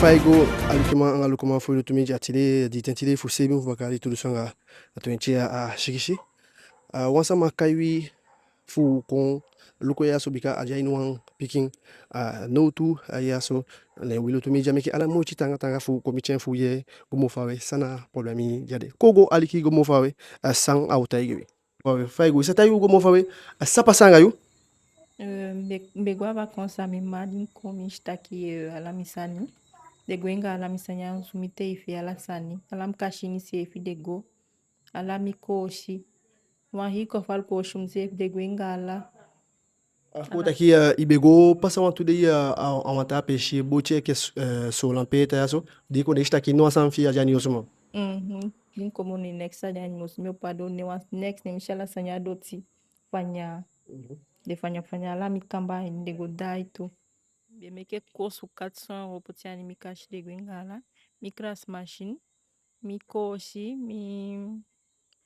faigo alikima anga lukuma fu lutumi jatile di tentile fu sebi fu bakali tulu sanga atwenche a shikishi wansa makaiwi fu kon luko yaso bika aja inwang picking no tu yaso le wilutumi jameki ala mochi tanga fu komichen fu ye gomo fawe sana problemi jade kogo aliki gomo fawe sang autaigewi wawe faigo satayu gomo fawe sapa sanga yu Mbegwa vakansa mimadi komi shtaki alamisani degwenga alamisani anzumite ifi alasani alamkashini si ifi dego alamikoshi wahiko fal koshi mze degwenga ala Kota ki ibego pasa wantu de awanta peshi boche ke so lampeta yaso di ko desta ki no sanfi ajani osmo. din komuni next ada animos meu pado ne was next ne mishala sanya doti fanya de fanya ala mikamba de godai tu be meke kosu 400 € potiani mikashi degwenga ala mikras machine mikoshi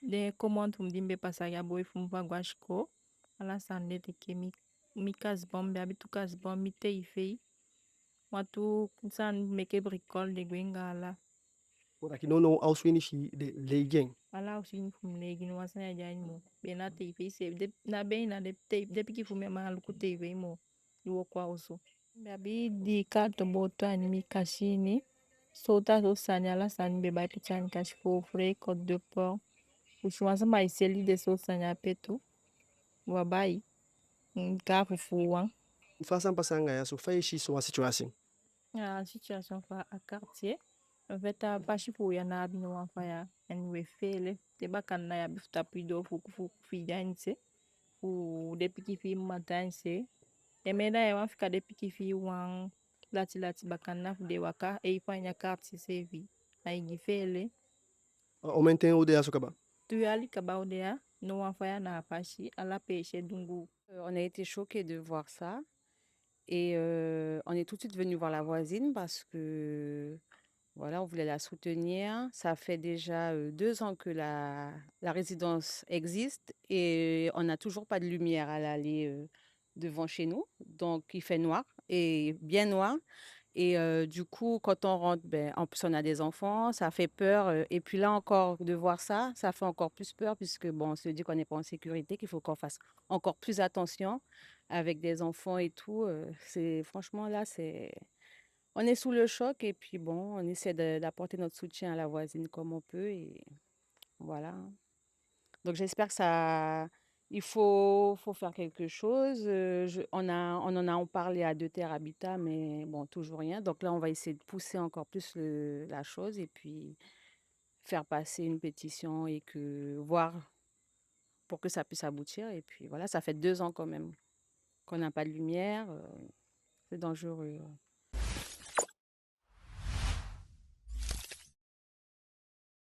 de commande mdimbe pasaya boy fumva gwashko ala sande de ke mi kasbombe abitu kasbombe te ifei watu san meke bricole de gwengala Kota ki no auswini shi de legeng. ala usini fum legi no wasanya jani mo be na te ifei se de na be na de te de piki fume ma luku te ifei mo iwo kwa uso be abi di kato boto ani mi kashini sota so sani ala sani be bai pichani kashi fofre côte de porc ushwanza maiseli de so sani apetu wabai ka fufuwa Fasan pasanga yaso fai shi so situation. a situation fa a quartier en fait a pashi fu ya na abino wa fa ya en we fele te bakan na ya bifta pido fu fi janse fu de piki fi matanse e meda ya wafika de piki fi wan lati bakan na fu de waka e ifa nya quartier sevi ai gifele O mainten o de yaso kaba. tu yali kaba odea no wa fa ya na pashi ala peche dungu. On a été choqués de voir ça et on est tout de suite venu voir la voisine parce que voilà, on voulait la soutenir. Ça fait déjà 2 ans que la résidence existe et on n'a toujours pas de lumière à l'allée devant chez nous. Donc il fait noir et bien noir. Et du coup, quand on rentre, ben, en plus on a des enfants, ça fait peur. Et puis là encore, de voir ça, ça fait encore plus peur puisque bon, on se dit qu'on n'est pas en sécurité, qu'il faut qu'on fasse encore plus attention avec des enfants et tout. C'est franchement là, on est sous le choc et puis bon, on essaie d'apporter notre soutien à la voisine comme on peut et voilà. Donc j'espère que ça, faut faire quelque chose. On en a parlé à Deux Terres Habitat, mais bon, toujours rien. Donc là, on va essayer de pousser encore plus la chose et puis faire passer une pétition et que voir pour que ça puisse aboutir. Et puis voilà, ça fait 2 ans quand même qu'on n'a pas de lumière. C'est dangereux.